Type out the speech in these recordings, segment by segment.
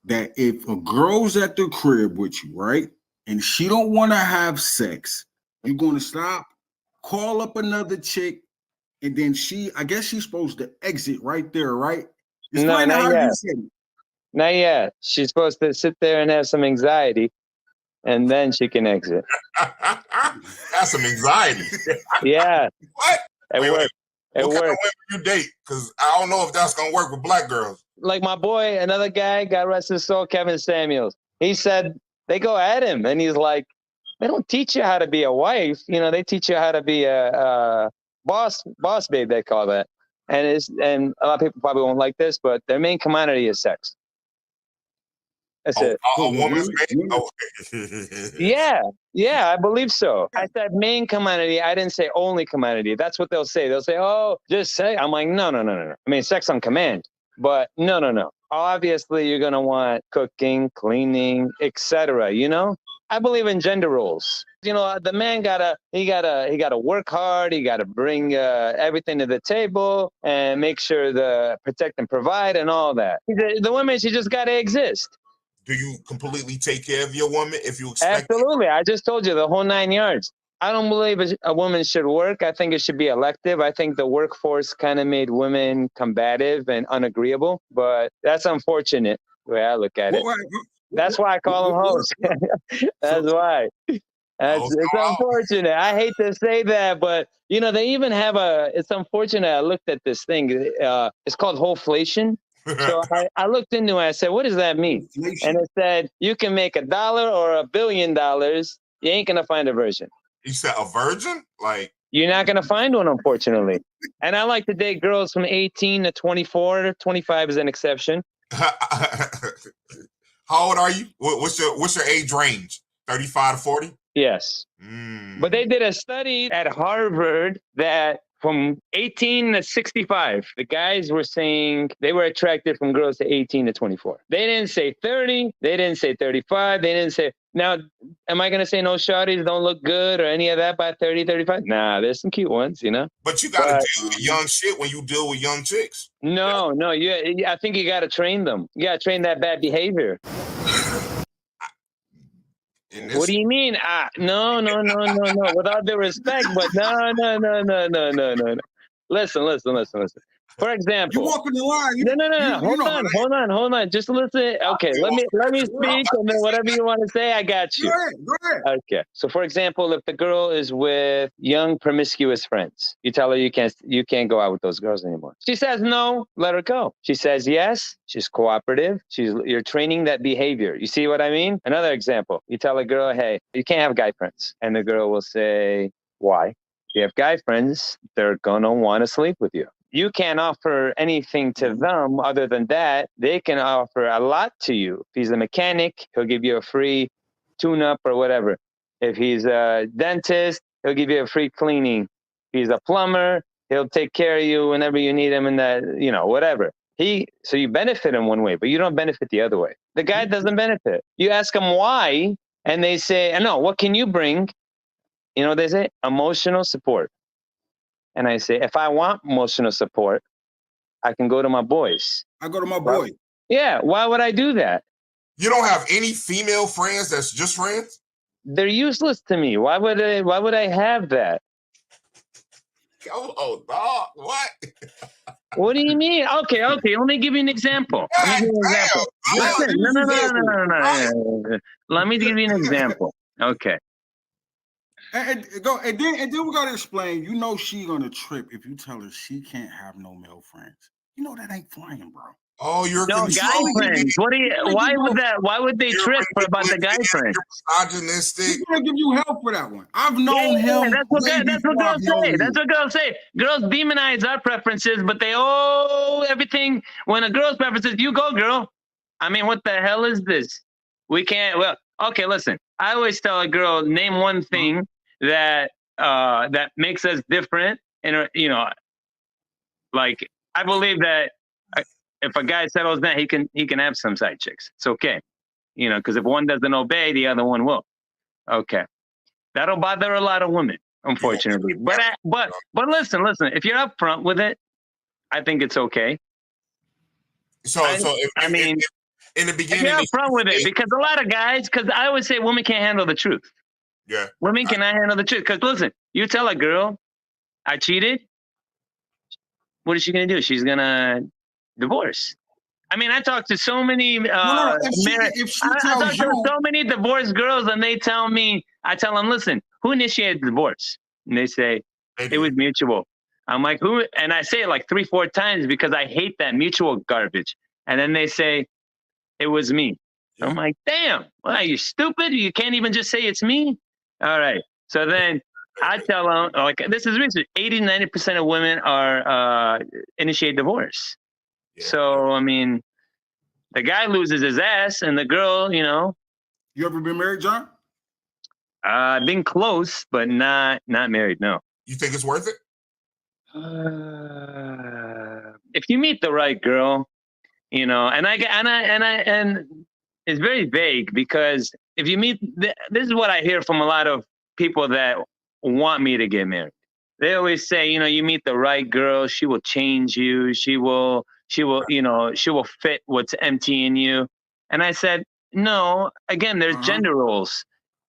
that if a girl's at the crib with you, right, and she don't want to have sex, you're gonna stop, call up another chick, and then I guess she's supposed to exit right there, right? No, Explain not how yet. you said it. Not yet. She's supposed to sit there and have some anxiety, and then she can exit. That's some anxiety. Yeah. What? It works. It What kind of works. women you date? Because I don't know if that's gonna work with black girls. Like my boy, another guy, God rest his soul, Kevin Samuels. He said they go at him, and he's like, they don't teach you how to be a wife. You know, they teach you how to be a boss babe, they call that. And a lot of people probably won't like this, but their main commodity is sex. That's it. A woman's main. Oh. Yeah, I believe so. I said main commodity. I didn't say only commodity. That's what they'll say. They'll say, oh, just say. I'm like, no. I mean, sex on command, but no. Obviously, you're going to want cooking, cleaning, etc. You know, I believe in gender roles. You know, the man gotta work hard. He gotta bring everything to the table and make sure to protect and provide and all that. The woman, she just gotta exist. Do you completely take care of your woman if you expect? Absolutely. I just told you the whole 9 yards. I don't believe a woman should work. I think it should be elective. I think the workforce kind of made women combative and unagreeable, but that's unfortunate the way I look at it. That's why I call them hoes. That's why. It's unfortunate. I hate to say that, but you know, they even have it's unfortunate. I looked at this thing. It's called wholeflation. So I looked into it. I said, what does that mean? And it said, you can make $1 or $1 billion. You ain't going to find a virgin. You said a virgin? Like, you're not going to find one, unfortunately. And I like to date girls from 18 to 24. 25 is an exception. How old are you? What's your age range? 35 to 40? Yes. But they did a study at Harvard that from 18 to 65, the guys were saying they were attracted from girls to 18 to 24. They didn't say 30. They didn't say 35. They didn't say, now, am I going to say no shawties don't look good or any of that by 30, 35? Nah, there's some cute ones, you know? But you got to deal with young shit when you deal with young chicks. No. I think you got to train them. You got to train that bad behavior. What do you mean? No. Without the respect, but no. Listen. For example, you walking the line. No. Hold on. Just listen. Okay, let me speak, and then whatever you want to say, I got you. Go ahead. Okay. So, for example, if the girl is with young promiscuous friends, you tell her you can't go out with those girls anymore. She says no, let her go. She says yes, she's cooperative. You're training that behavior. You see what I mean? Another example, you tell a girl, hey, you can't have guy friends, and the girl will say, why? If you have guy friends, they're gonna want to sleep with you. You can't offer anything to them other than that. They can offer a lot to you. If he's a mechanic, he'll give you a free tune-up or whatever. If he's a dentist, he'll give you a free cleaning. If he's a plumber, he'll take care of you whenever you need him in that, whatever. So you benefit in one way, but you don't benefit the other way. The guy doesn't benefit. You ask him why, and they say, no, what can you bring? You know, they say emotional support. And I say, if I want emotional support, I can go to my boys. I go to my boy. Yeah. Why would I do that? You don't have any female friends that's just friends? They're useless to me. Why would I have that? Oh, dog. What? What do you mean? Okay. Let me give you an example. Listen, no. Let me give you an example. Okay. And then we gotta explain. You know she gonna trip if you tell her she can't have no male friends. You know that ain't flying, bro. Oh, you're no guy friends. Why would they trip about the guy friends? You're misogynistic. He's gonna give you hell for that one. I've known him. That's what girls say. Girls demonize our preferences, but they everything. When a girl's preferences, you go, girl. I mean, what the hell is this? We can't. Well, okay, listen. I always tell a girl, name one thing that makes us different, and like I believe that if a guy settles down, he can have some side chicks. It's okay, because if one doesn't obey, the other one will. Okay, that'll bother a lot of women, unfortunately. But listen. If you're upfront with it, I think it's okay. So in the If beginning. you're upfront with it, because a lot of guys, because I always say women can't handle the truth. Yeah. Women cannot handle the truth. Because listen, you tell a girl, I cheated, what is she going to do? She's going to divorce. I mean, I talk to so many No. married. If she I talk tells to you, so many divorced girls, and they tell me, I tell them, listen, who initiated the divorce? And they say, it was mutual. I'm like, who? And I say it like 3-4 times because I hate that mutual garbage. And then they say, it was me. Yeah. I'm like, damn, what, are you stupid? You can't even just say it's me? All right. So then I tell them, like, this is research, 80-90% of women are initiate divorce. Yeah. So, I mean, the guy loses his ass, and the girl, you know. You ever been married, John? Been close, but not married. No. You think it's worth it? If you meet the right girl, you know, and it's very vague because if you meet, this is what I hear from a lot of people that want me to get married. They always say, you know, you meet the right girl, she will change you. She will, you know, she will fit what's empty in you. And I said, no, again, there's gender roles.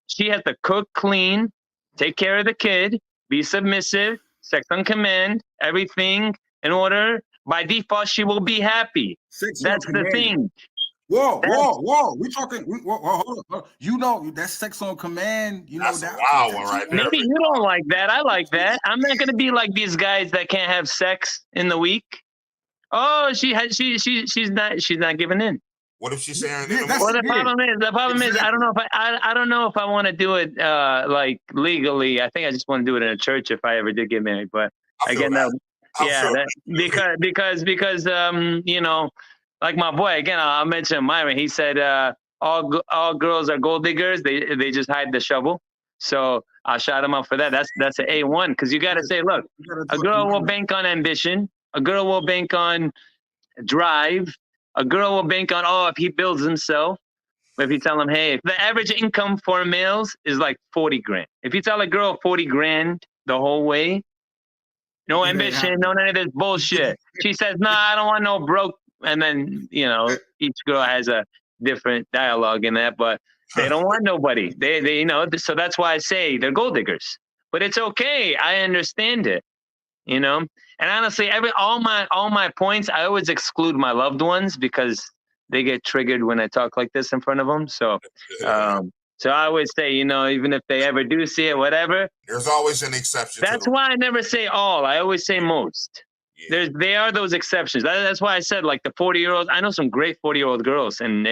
She has to cook, clean, take care of the kid, be submissive, sex on command, everything in order. By default, she will be happy. That's the thing. Whoa. We talking. Hold on. You know, that's sex on command. You That's know, a wild one right there. Maybe you don't like that. I like that. I'm not going to be like these guys that can't have sex in the week. Oh, she's not giving in. What if she's saying? Well, the problem is, I don't know if I want to do it like legally. I think I just want to do it in a church if I ever did get married. But again, because you know, like my boy, again, I'll mention Myron. He said all girls are gold diggers. They just hide the shovel. So I shot him up for that. That's an A1 because you got to say, look, a girl will bank on ambition. A girl will bank on drive. A girl will bank on, if he builds himself. If you tell him, hey, the average income for males is like 40 grand. If you tell a girl 40 grand the whole way, no ambition, no none of this bullshit. She says, nah, I don't want no broke. And then, you know, each girl has a different dialogue in that, but they don't want nobody. They you know, so that's why I say they're gold diggers. But it's okay. I understand it, you know? And honestly, all my points, I always exclude my loved ones because they get triggered when I talk like this in front of them. So, so I always say, you know, even if they ever do see it, whatever. There's always an exception. That's why I never say all. I always say most. Yeah. They are those exceptions. That's why I said like the 40-year-olds. I know some great 40-year-old girls and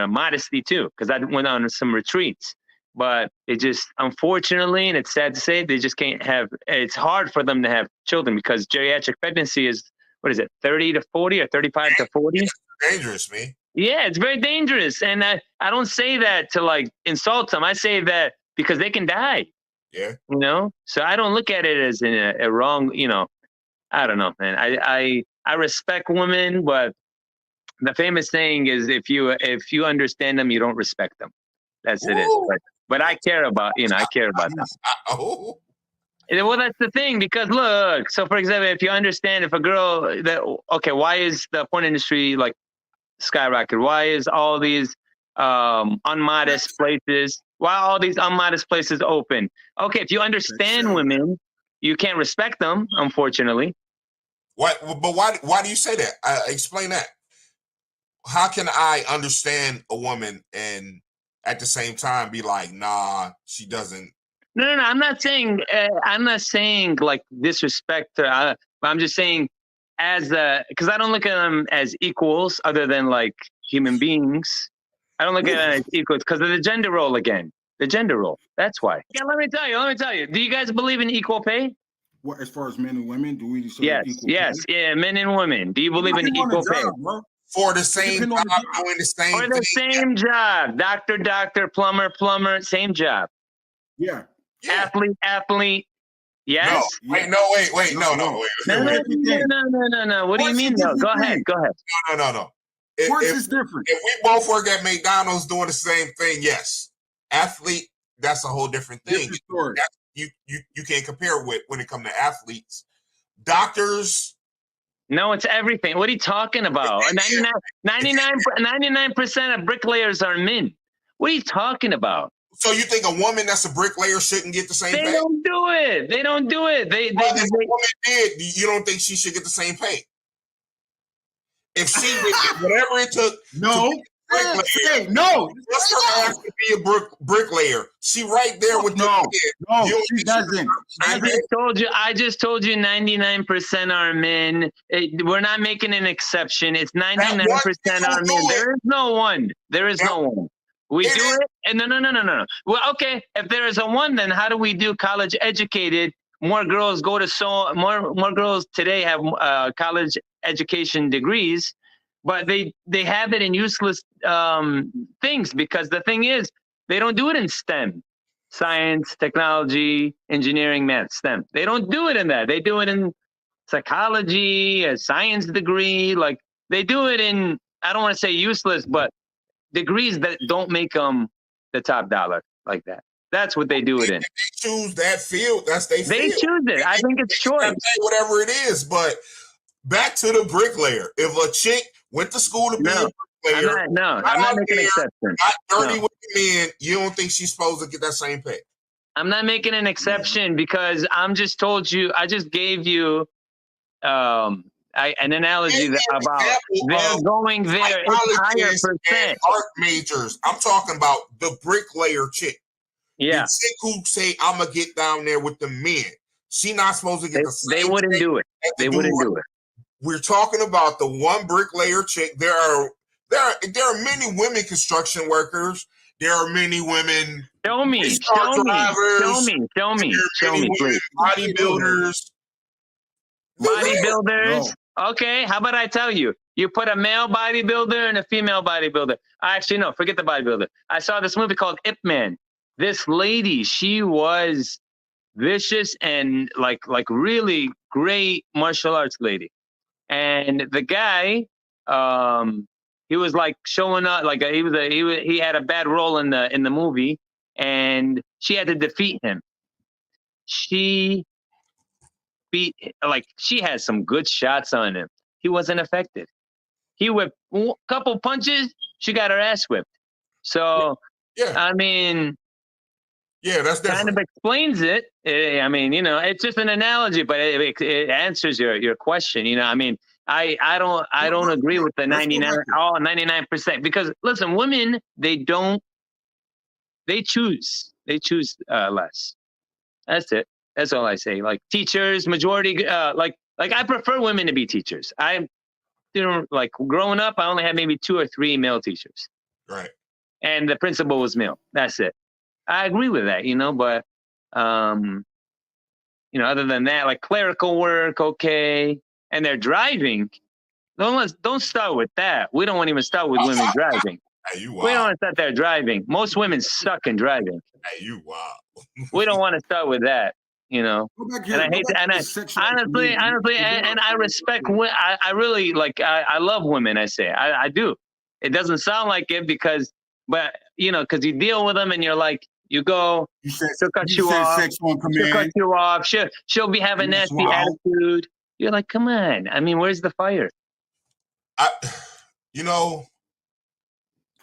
modesty too, because I went on some retreats. But it just, unfortunately, and it's sad to say, they just can't have, it's hard for them to have children because geriatric pregnancy is, what is it, 30 to 40 or 35 to 40? It's dangerous, man. Yeah, it's very dangerous. And I don't say that to like insult them. I say that because they can die. Yeah. You know? So I don't look at it as a wrong, you know, I don't know, man. I respect women, but the famous saying is if you understand them, you don't respect them. That's it is. But I care about, you know, I care about them. Oh. Well, that's the thing, because look, so for example, if you understand if a girl why is the porn industry like skyrocket? Why is all these unmodest places open? Okay, if you understand women, you can't respect them, unfortunately. What? But why do you say that? Explain that. How can I understand a woman and at the same time be like, nah, she doesn't? No. I'm not saying like disrespect her. I'm just saying because I don't look at them as equals other than like human beings. I don't look at them as equals because of the gender role again. The gender role. That's why. Yeah, let me tell you. Do you guys believe in equal pay? What, as far as men and women, do we equal yes, pay? Yeah, men and women. Do you believe in equal pay? For the same job, doing the same thing. For the same job. Doctor, plumber, same job. Yeah. Athlete. Yes. No. Wait. No. What do you mean? No. Go ahead. No. Work is different. If we both work at McDonald's doing the same thing, yes. Athlete, that's a whole different thing. You can't compare with when it comes to athletes. Doctors, No, it's everything. What are you talking about? 99% of bricklayers are men. What are you talking about? So you think a woman that's a bricklayer shouldn't get the same They pay? don't do it. They don't do it. If a woman did, you don't think she should get the same pay? If she did whatever it took, No. Hey, no. Just her ass to be a bricklayer. She right there with No, she doesn't. I just told you 99% are men. We're not making an exception. It's 99% are men. There is no one. There is no one. We do it. And no. Well, okay. If there is a one, then how do we do college educated? More girls go to more girls today have college education degrees, but they have it in useless things, because the thing is, they don't do it in STEM. Science, technology, engineering, math, STEM. They don't do it in that. They do it in psychology, a science degree. Like, they do it in, I don't want to say useless, but degrees that don't make them the top dollar like that. That's what they do it in. They choose that field. That's their field. They choose it. I think it's choice. Whatever it is. But back to the bricklayer. If a chick went to school to be a bricklayer, I'm not making an exception. Got dirty with the men, you don't think she's supposed to get that same pay? I'm not making an exception, because I just gave you an analogy about they're going there. It's higher percent. Art majors. I'm talking about the bricklayer chick. Yeah. The chick who say, I'm going to get down there with the men. She not supposed to get the same. They wouldn't do it. They wouldn't do it. We're talking about the one bricklayer chick. There are many women construction workers. There are many women. Show me, please. Bodybuilders. Bodybuilders. No. Okay, how about I tell you? You put a male bodybuilder and a female bodybuilder. Actually, no, forget the bodybuilder. I saw this movie called Ip Man. This lady, she was vicious and like really great martial arts lady. And the guy, he was like showing up, like he had a bad role in the movie, and she had to defeat him. She had some good shots on him. He wasn't affected. He whipped a couple punches, she got her ass whipped. So yeah, I mean, yeah, that's kind of explains it. I mean, it's just an analogy, but it answers your question. I mean, I don't agree with the 99%, because listen, women, they choose less. That's it. That's all I say. Like teachers, majority, like I prefer women to be teachers. Like growing up, I only had maybe 2 or 3 male teachers. Right. And the principal was male. That's it. I agree with that, but, other than that, like clerical work, okay. And they're driving. Don't start with that. We don't want to even start with women driving. Hey, you we don't want to start there driving. Most women suck in driving. Hey, you wow. We don't want to start with that, And I hate to, and honestly, and I respect, I really like, I love women, I say, I do. It doesn't sound like it because you deal with them and you're like, she'll cut you off. She'll cut you off. She'll be having nasty attitude. You're like, come on. I mean, where's the fire?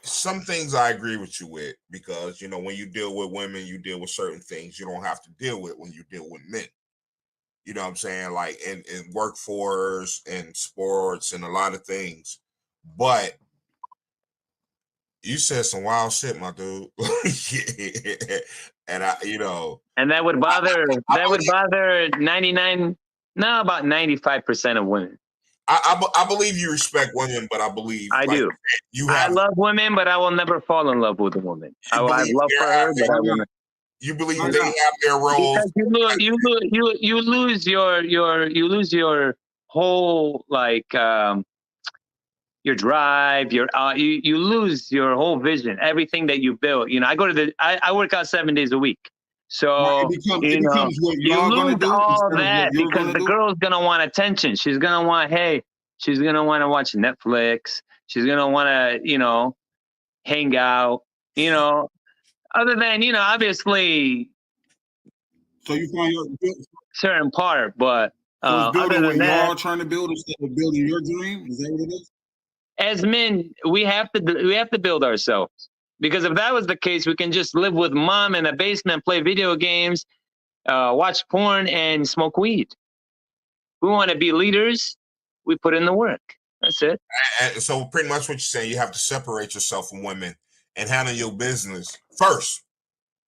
Some things I agree with you with, because, when you deal with women, you deal with certain things you don't have to deal with when you deal with men. You know what I'm saying? Like in workforce and sports and a lot of things. But you said some wild shit, my dude. And and that would bother bother 95% of women. I believe you respect women, but I believe I do. I love women, but I will never fall in love with a woman. I love for her, but I will. You believe they have their roles? Because you lose your whole your drive, you lose your whole vision, everything that you built. I work out 7 days a week. So you lose all that because the girl's gonna want attention. She's gonna want, she's gonna want to watch Netflix. She's gonna want to, hang out. Other than obviously, so you find certain part, but So it's Other building what than that, y'all trying to build instead of building your dream. Is that what it is? as men, we have to build ourselves. Because if that was the case, we can just live with mom in a basement, play video games, watch porn, and smoke weed. We want to be leaders. We put in the work. That's it. And so pretty much what you're saying, you have to separate yourself from women and handle your business first.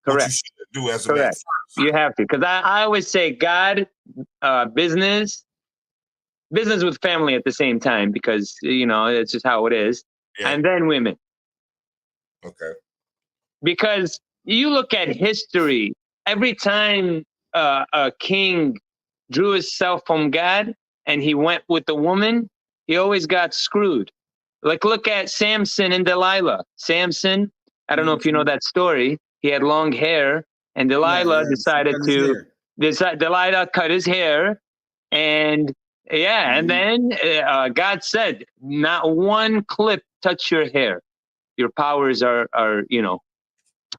What you Correct. should do as a man Correct. first. You have to. Because I always say God, business with family at the same time, because, it's just how it is. Yeah. And then women. Okay. Because you look at history, every time a king drew himself from God and he went with the woman, he always got screwed. Like, look at Samson and Delilah. Samson, I don't know if you know that story. He had long hair, and Delilah decided to. Delilah cut his hair, and and then God said, "Not one clip touch your hair. Your powers are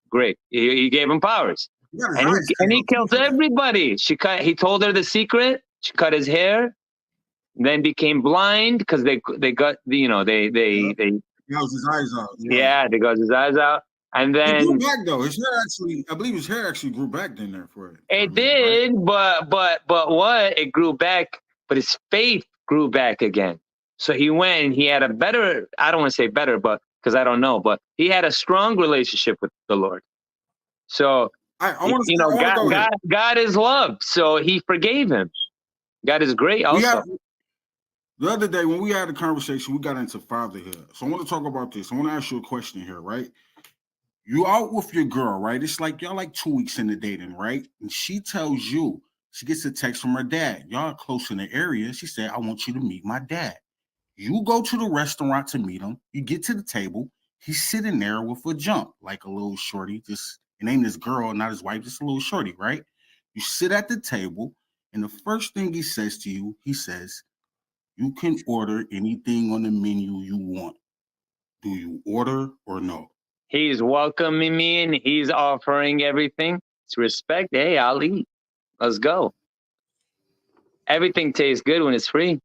great." He gave him powers, and he killed everybody. He told her the secret. She cut his hair, then became blind because they got they gouged his eyes out. they got his eyes out, and then he grew back though. His hair actually, I believe his hair actually grew back then there for it. It did, right? but what? It grew back, but his faith grew back again. So he went and he had a better, I don't want to say better, but because I don't know, but he had a strong relationship with the Lord. So God is love, so he forgave him. God is great also. The other day when we had a conversation, we got into fatherhood. So I want to talk about this. I want to ask you a question here, right? You out with your girl, right? It's like y'all like 2 weeks into dating, right? And she tells you, she gets a text from her dad. Y'all close in the area. She said, "I want you to meet my dad." You go to the restaurant to meet him. You get to the table. He's sitting there with a junk, like a little shorty. Just, it ain't his girl, not his wife, just a little shorty, right? You sit at the table, and the first thing he says to you, he says, "You can order anything on the menu you want. Do you order or no?" He's welcoming me and he's offering everything. It's respect. Hey, I'll eat. Let's go. Everything tastes good when it's free.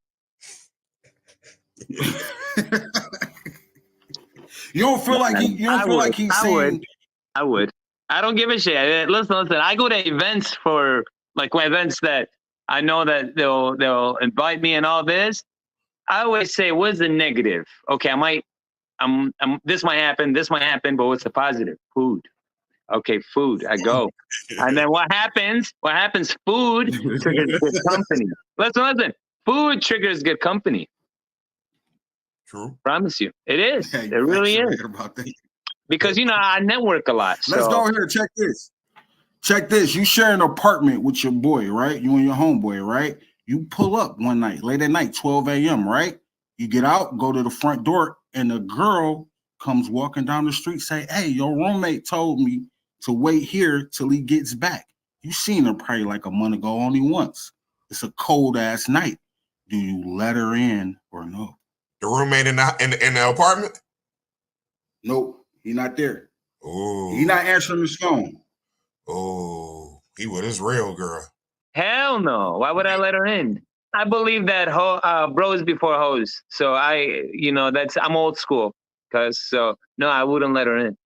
You don't feel like he's saying. I would. I don't give a shit. Listen. I go to events events that I know that they'll invite me and all this. I always say, what's the negative? Okay, this might happen, but what's the positive? Food. Okay, food. I go. And then what happens? Food triggers good company. Listen. Food triggers good company. True. Promise you. It is. It really is. About that. Because, I network a lot. Let's go here. Check this. You share an apartment with your boy, right? You and your homeboy, right? You pull up one night, late at night, 12 a.m., right? You get out, go to the front door, and a girl comes walking down the street, say, "Hey, your roommate told me to wait here till he gets back." You seen her probably like a month ago, only once. It's a cold ass night. Do you let her in or no? The roommate in the apartment? Nope, he not there. Oh, he not answering his phone. Oh, he with his real girl. Hell no. Why would I let her in? I believe that bros before hoes. So I'm old school. No, I wouldn't let her in.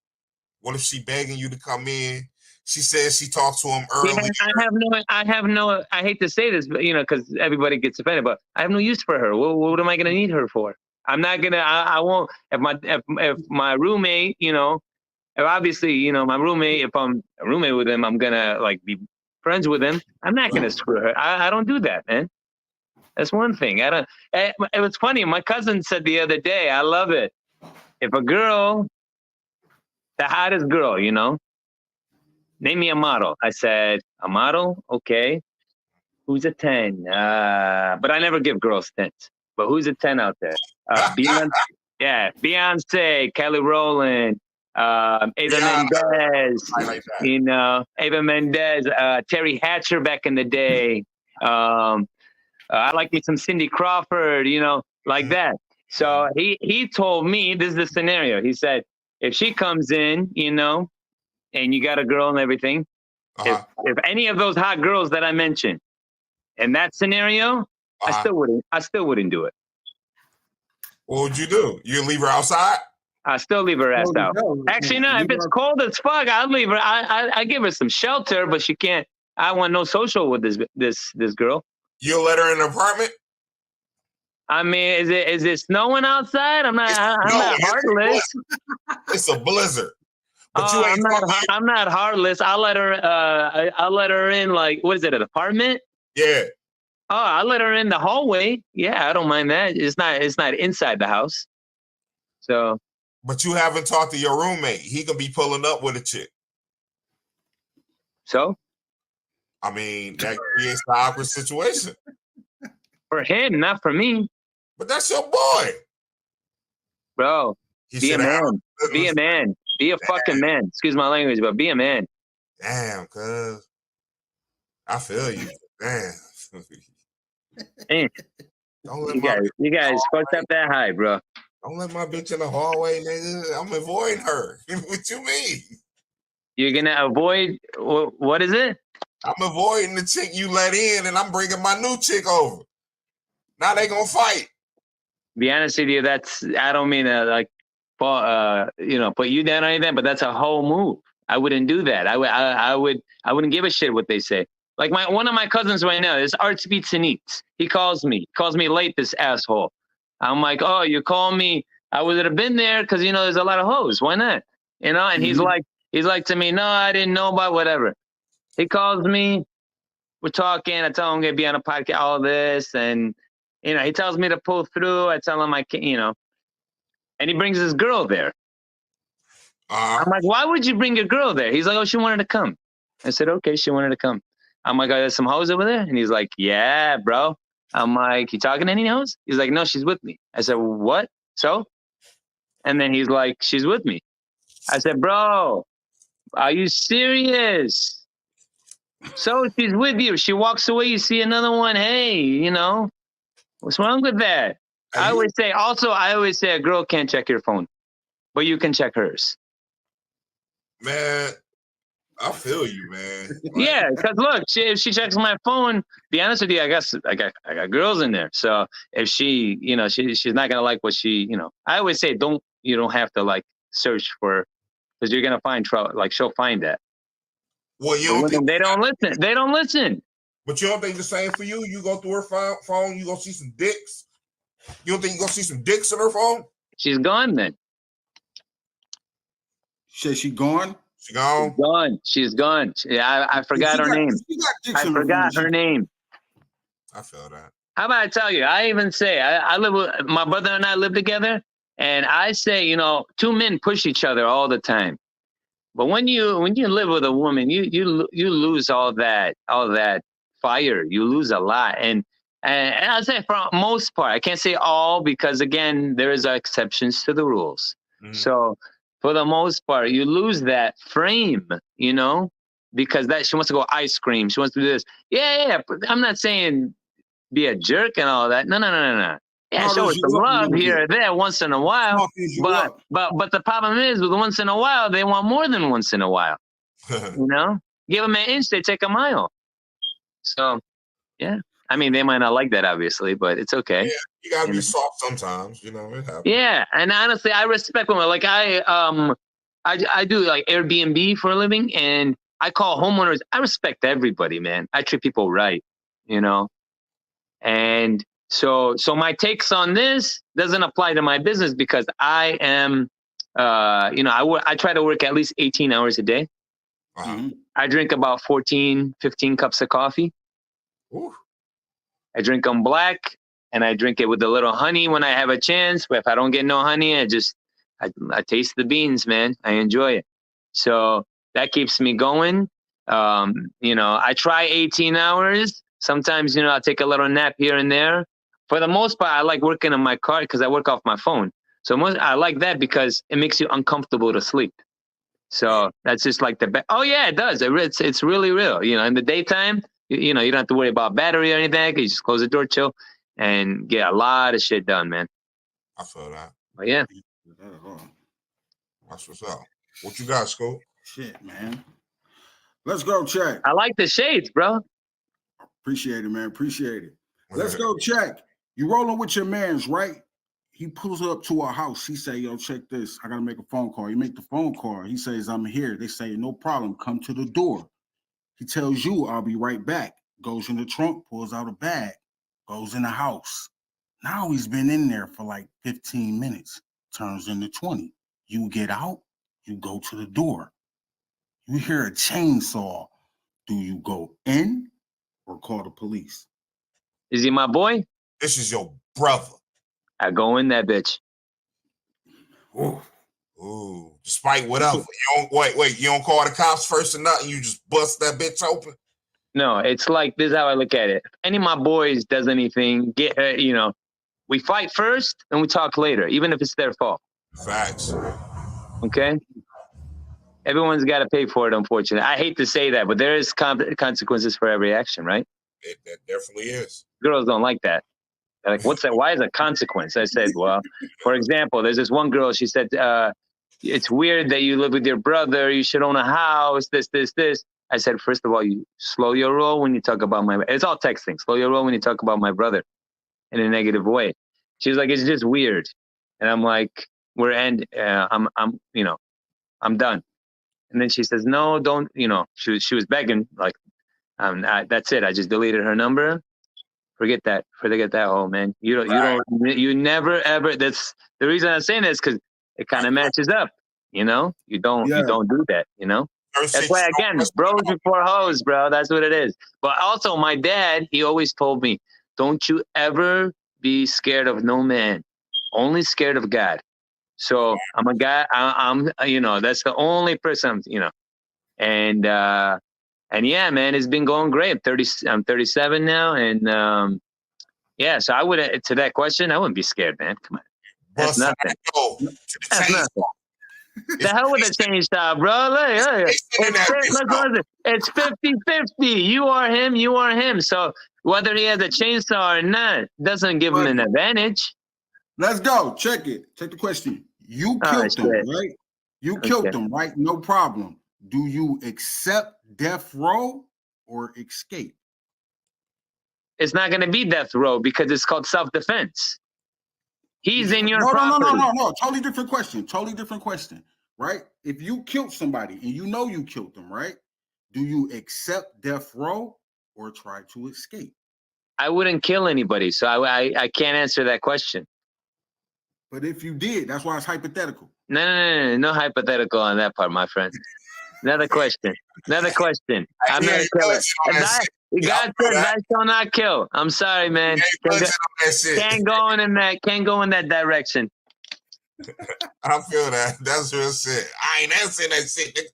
What if she begging you to come in? She says she talked to him earlier. I hate to say this, but because everybody gets offended, but I have no use for her. What am I gonna need her for? I'm not gonna. I won't. If my roommate, if obviously, my roommate, if I'm a roommate with him, I'm gonna be friends with him. I'm not gonna screw her. I don't do that, man. That's one thing. I don't. It was funny. My cousin said the other day. I love it. If a girl, the hottest girl, name me a model. I said, a model? Okay. Who's a 10? But I never give girls 10s. But who's a 10 out there? Beyonce, Beyonce, Kelly Rowland, Ava Mendez, Ava Mendez, Terry Hatcher back in the day. I like me some Cindy Crawford, like that. So he told me, this is the scenario. He said, if she comes in, and you got a girl and everything, if any of those hot girls that I mentioned, In that scenario, I still wouldn't do it. What would you do? You leave her outside? I still leave her ass out. Actually, no. If it's cold as fuck, I'd leave her. I give her some shelter, but she can't. I want no social with this girl. You'll let her in an apartment? I mean, is it snowing outside? I'm not heartless. It's a blizzard. But you ain't I'm not heartless. I'll let her in, like, what is it, an apartment? Yeah. Oh, I'll let her in the hallway. Yeah, I don't mind that. It's not inside the house. So. But you haven't talked to your roommate. He could be pulling up with a chick. So? I mean, that creates an awkward situation. For him, not for me. But that's your boy. Bro, be a man. Be a man. Be a fucking man. Excuse my language, but be a man. Damn, cuz. I feel you. Damn. Hey, you guys fucked up that high, bro. Don't let my bitch in the hallway, nigga. I'm avoiding her. What you mean? You're gonna avoid, what is it? I'm avoiding the chick you let in, and I'm bringing my new chick over. Now they gonna fight. Be honest with you, I don't mean to put you down or anything, but that's a whole move. I wouldn't do that. I wouldn't give a shit what they say. Like one of my cousins right now, this Arts Beats and Eats. He calls me late, this asshole. I'm like, oh, you call me? I would have been there because there's a lot of hoes. Why not? And he's like to me, no, I didn't know about whatever. He calls me, we're talking. I tell him I'm gonna be on a podcast, all this, and he tells me to pull through. I tell him I can't, and he brings his girl there. I'm like, why would you bring your girl there? He's like, oh, she wanted to come. I said, okay, she wanted to come. I'm like, oh, there's some hoes over there? And he's like, yeah, bro. I'm like, you talking to any hoes? He's like, no, she's with me. I said, what? So? And then he's like, she's with me. I said, bro, are you serious? So she's with you. She walks away, you see another one. Hey, what's wrong with that? I always say a girl can't check your phone, but you can check hers. Man, I feel you, man. Yeah, because look, if she checks my phone, be honest with you, I got girls in there. So if she, she's not gonna like what she, I always say you don't have to like search for, because you're gonna find trouble. Like she'll find that. Well, they don't listen. They don't listen. But you don't think the same for you? You go through her phone, you gonna see some dicks. You don't think you gonna see some dicks on her phone? She's gone then. Says she gone? She gone? She's gone. She's gone. I forgot her name. I forgot her name. I feel that. How about I tell you? I even say I live with my brother and I live together, and I say, two men push each other all the time. But when you live with a woman, you lose all that fire. You lose a lot, and I say for the most part, I can't say all because again there is exceptions to the rules. Mm-hmm. So for the most part, you lose that frame, because she wants to go ice cream. She wants to do this. Yeah. But I'm not saying be a jerk and all that. No. Yeah, show us some love here or there once in a while. But the problem is with once in a while, they want more than once in a while. Give them an inch, they take a mile. So, yeah. I mean, they might not like that, obviously, but it's okay. Yeah, you gotta be soft sometimes, it happens. Yeah, and honestly, I respect women. Like I do like Airbnb for a living, and I call homeowners. I respect everybody, man. I treat people right, and so my takes on this doesn't apply to my business because I am, I try to work at least 18 hours a day. Uh-huh. I drink about 14, 15 cups of coffee. Ooh. I drink them black, and I drink it with a little honey when I have a chance. But if I don't get no honey, I taste the beans, man. I enjoy it. So that keeps me going. I try 18 hours. Sometimes, I'll take a little nap here and there. For the most part, I like working on my car because I work off my phone. So I like that because it makes you uncomfortable to sleep. So that's just like the best. Oh, yeah, it does. It's really real. In the daytime, you don't have to worry about battery or anything. You just close the door, chill, and get a lot of shit done, man. I feel that. But yeah. That's what's up. What you got, Scoop? Shit, man. Let's go check. I like the shades, bro. Appreciate it, man. Appreciate it. Let's go check. You rolling with your mans, right? He pulls up to our house. He say, yo, check this. I got to make a phone call. You make the phone call. He says, I'm here. They say, no problem. Come to the door. He tells you, I'll be right back. Goes in the trunk, pulls out a bag, goes in the house. Now he's been in there for like 15 minutes. Turns into 20. You get out, you go to the door. You hear a chainsaw. Do you go in or call the police? Is he my boy? This is your brother. I go in that bitch. Ooh. Despite whatever. You don't wait. You don't call the cops first or nothing. You just bust that bitch open. No, it's like this is how I look at it. If any of my boys does anything, we fight first and we talk later, even if it's their fault. Facts. Okay? Everyone's got to pay for it, unfortunately. I hate to say that, but there is consequences for every action, right? That definitely is. Girls don't like that. They're like, what's that? Why is a consequence? I said, well, for example, there's this one girl, she said, it's weird that you live with your brother. You should own a house, this. I said, first of all, you slow your roll when you talk about it's all texting. Slow your roll when you talk about my brother in a negative way. She's like, it's just weird. And I'm like, I'm done. And then she says, no, don't, she was begging, like, that's it. I just deleted her number. Forget that. Oh man, you never ever. That's the reason I'm saying this, because it kind of matches up. You don't do that. That's why, again, bros before hoes, bro. That's what it is. But also, my dad, he always told me, don't you ever be scared of no man, only scared of God. So I'm a guy. I'm that's the only person. And yeah, man, it's been going great. I'm 37 now, and yeah. So I would, to that question, I wouldn't be scared, man. Come on, that's nothing. That's nothing. The hell with the chainsaw, bro. It's 50-50. You are him. So whether he has a chainsaw or not doesn't give him an advantage. Let's go. Check it. Check the question. You killed them, right? You killed them, right? No problem. Do you accept death row or escape? It's not going to be death row because it's called self-defense. He's in your property. No. Totally different question, right? If you killed somebody and you know you killed them, right? Do you accept death row or try to escape? I wouldn't kill anybody, so I can't answer that question. But if you did, that's why it's hypothetical. No hypothetical on that part, my friend. Another question. I'm not a killer. God said, "Thou shalt not kill." I'm sorry, man. Can't go in that direction. I feel that. That's real shit. I ain't answering that shit.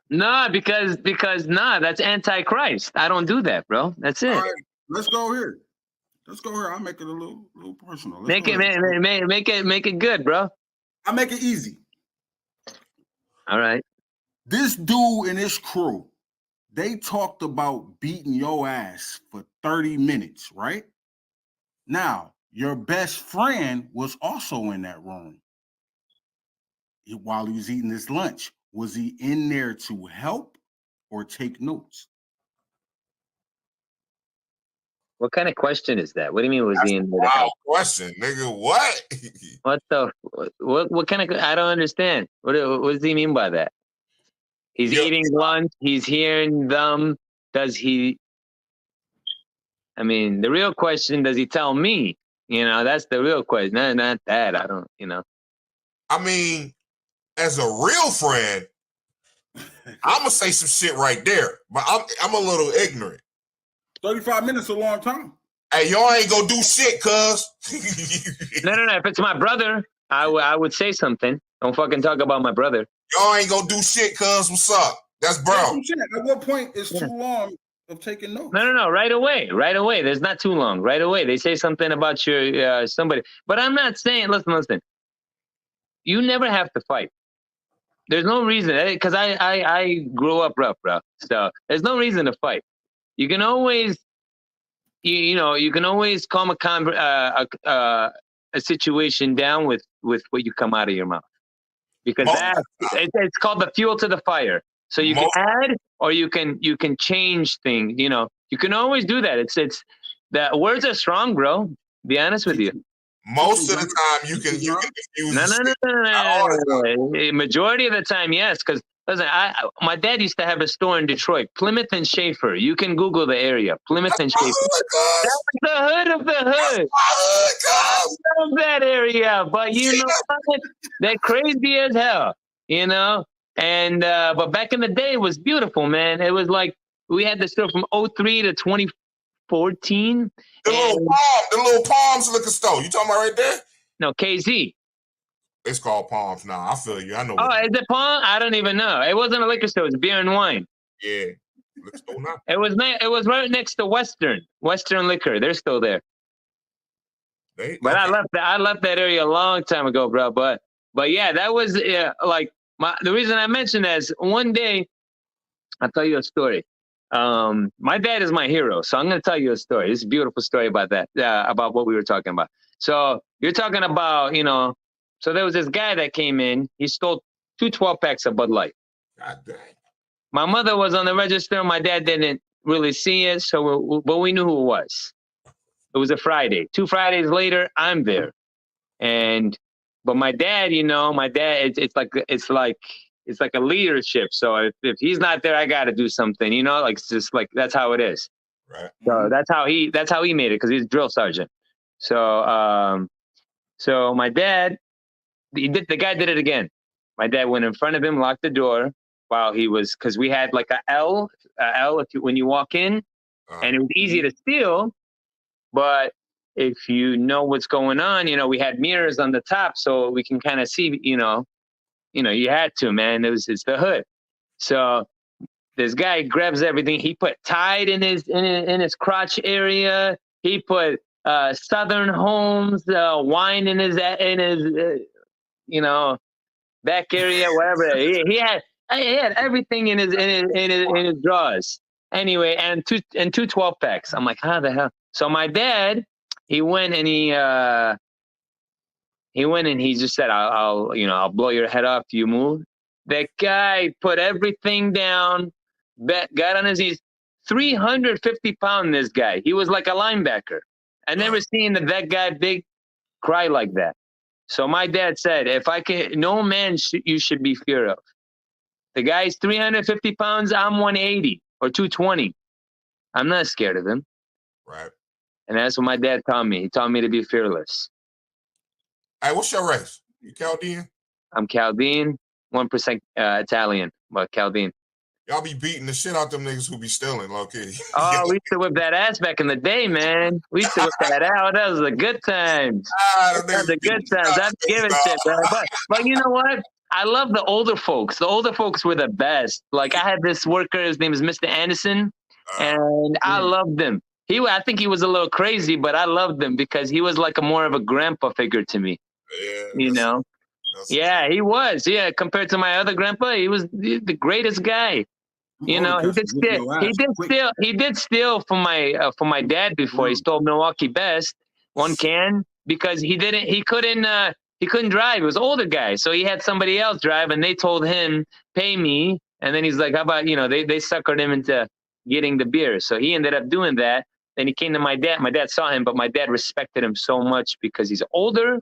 No, because that's antichrist. I don't do that, bro. That's it. All right, let's go here. I'll make it a little personal. Make it good, bro. I'll make it easy. All right. This dude and his crew, they talked about beating your ass for 30 minutes, right? Now, your best friend was also in that room while he was eating his lunch. Was he in there to help or take notes? What kind of question is that? What do you mean, was he in there to help? Question, nigga. What? What kind of? I don't understand. What does he mean by that? He's eating lunch. He's hearing them. Does he? I mean, the real question: does he tell me? That's the real question. No, not that. I don't. I mean, as a real friend, I'm gonna say some shit right there, but I'm a little ignorant. 35 minutes is a long time. Hey, y'all ain't gonna do shit, cuz. No. If it's my brother, I would say something. Don't fucking talk about my brother. Y'all ain't gonna do shit, cuz. What's up? That's bro. At what point is too long of taking notes? No. Right away. There's not too long. Right away. They say something about your somebody. But I'm not saying, listen. You never have to fight. There's no reason, because I grew up rough, bro. So there's no reason to fight. You can always, you can always calm a situation down with what you come out of your mouth, because it's called the fuel to the fire. So you can add or you can change things. You can always do that. It's the words are strong, bro. Be honest with you. Most of the time, you can confuse. No. Not all the time. Majority of the time, yes. Because listen, my dad used to have a store in Detroit, Plymouth and Schaefer. You can Google the area, Plymouth and Schaefer. That was the hood of the hood. I love that area, but you know what? They're crazy as hell, you know. And but back in the day, it was beautiful, man. It was like we had the store from 03 to 2014. The little Palms liquor store. You talking about right there? No, KZ. It's called Palms now. I feel you. I know. Oh, is it Palm? I don't even know. It wasn't a liquor store. It was beer and wine. Yeah. Liquor store now. It was right next to Western Liquor. They're still there. But I left that area a long time ago, bro. But yeah, that was like the reason I mentioned that is one day I'll tell you a story. My dad is my hero, so I'm going to tell you a story. It's a beautiful story about that, about what we were talking about. So you're talking about, you know, so there was this guy that came in. He stole 2 12-packs of Bud Light. God dang. My mother was on the register. My dad didn't really see it, but we knew who it was. It was a Friday. 2 Fridays later, I'm there, but my dad, you know, it's like a leadership. So if he's not there, I got to do something, you know, like it's just like, that's how it is. Right. So that's how he made it. Cause he's a drill sergeant. So, so my dad, the guy did it again. My dad went in front of him, locked the door while he was, cause we had like a L when you walk in, and it was easy to steal, but if you know what's going on, you know, we had mirrors on the top so we can kind of see, you know, you had to, man. It's the hood. So this guy grabs everything. He put Tide in his crotch area. He put Southern Homes wine in his you know, back area, whatever. He had everything in his drawers. Anyway, and two 12-packs. I'm like, how the hell? So my dad, he went and he just said, I'll blow your head off if you move. That guy put everything down, got on his knees. 350-pound, this guy. He was like a linebacker. I never seen that guy big cry like that. So my dad said, no man you should be fear of. The guy's 350 pounds, I'm 180 or 220. I'm not scared of him. Right. And that's what my dad taught me. He taught me to be fearless. Hey, what's your race? You Chaldean? I'm Chaldean, 1% Italian, but Chaldean. Y'all be beating the shit out them niggas who be stealing, low-key. Oh, we used to whip that ass back in the day, man. We used to whip that out. That was the good times. That was the good times. I'm giving shit, man. But you know what? I love the older folks. The older folks were the best. Like, I had this worker, his name is Mr. Anderson, and I loved him. I think he was a little crazy, but I loved him because he was like more of a grandpa figure to me. Yeah, you know? Yeah, he was. Yeah, compared to my other grandpa, he was the greatest guy. You know, he did steal from my dad before. He stole Milwaukee Best 1 can because he couldn't drive. He was an older guy, so he had somebody else drive, and they told him, pay me. And then he's like, how about, you know, they suckered him into getting the beer. So he ended up doing that. Then he came to my dad. My dad saw him, but my dad respected him so much because he's older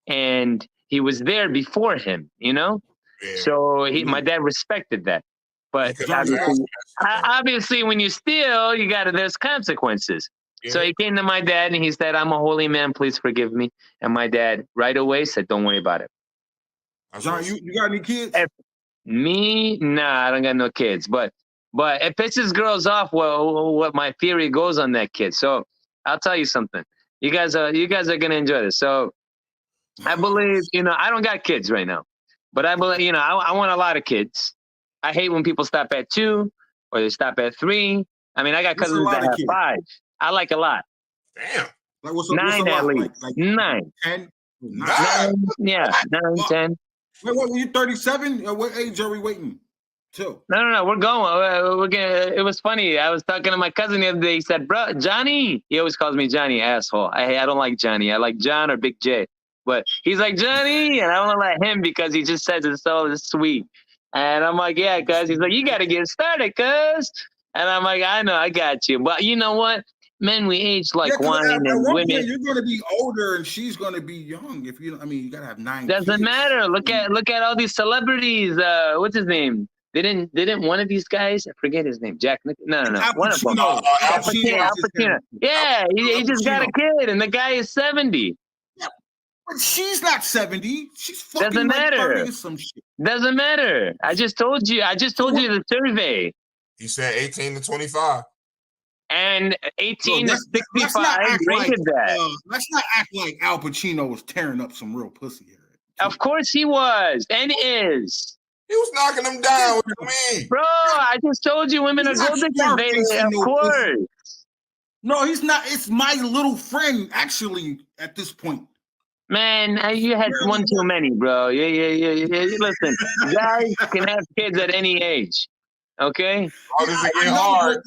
and he was there before him, you know? Yeah. So my dad respected that. But obviously when you steal, there's consequences. Yeah. So he came to my dad and he said, I'm a holy man, please forgive me. And my dad right away said, don't worry about it. John, you got any kids? Me? Nah, I don't got no kids. But it pisses girls off what my theory goes on that kid. So I'll tell you something. You guys are gonna enjoy this. So I believe, you know, I don't got kids right now. But I believe, you know, I want a lot of kids. I hate when people stop at 2 or they stop at 3. I mean, I got cousins that have 5. I like a lot. Damn. Like what's 9 at least. Like 9. 10? 9. Yeah, 9, 10. Wait, what, were you 37? What age are we waiting till? No. We're going. We're gonna. It was funny. I was talking to my cousin the other day. He said, bro, Johnny. He always calls me Johnny, asshole. I don't like Johnny. I like John or Big J. But he's like, Johnny. And I want to let him because he just says it's so sweet. And I'm like, yeah, cuz. He's like, you got to get started, cuz. And I'm like, I know, I got you. But you know what? Men, we age Yeah, like because wine, at and one women point you're going to be older and she's going to be young. If you, I mean, you got to have 9 doesn't kids. matter. Look at all these celebrities. What's his name? Didn't one of these guys? I forget his name. No. Al One of them. Pacino. Al Al Pacino. Al just Pacino. had- Yeah, he Al just got a Pacino. kid, and the guy is 70. Yeah, but she's not 70. She's fucking Doesn't like 30 matter. or some shit. Doesn't matter. I just told you the survey. He said 18 to 25. And 18 Bro, to let's not 65 act like rated that. let's not act like Al Pacino was tearing up some real pussy here. Of course he was and is. He was knocking them down. What do you mean? Bro, I just told you women are He's not gold diggers. Scarface Of no course. pussy. No, he's not. It's my little friend, actually, at this point. Man, you had one too many, bro. Yeah. Listen, guys can have kids at any age. Okay? Oh, this is getting hard.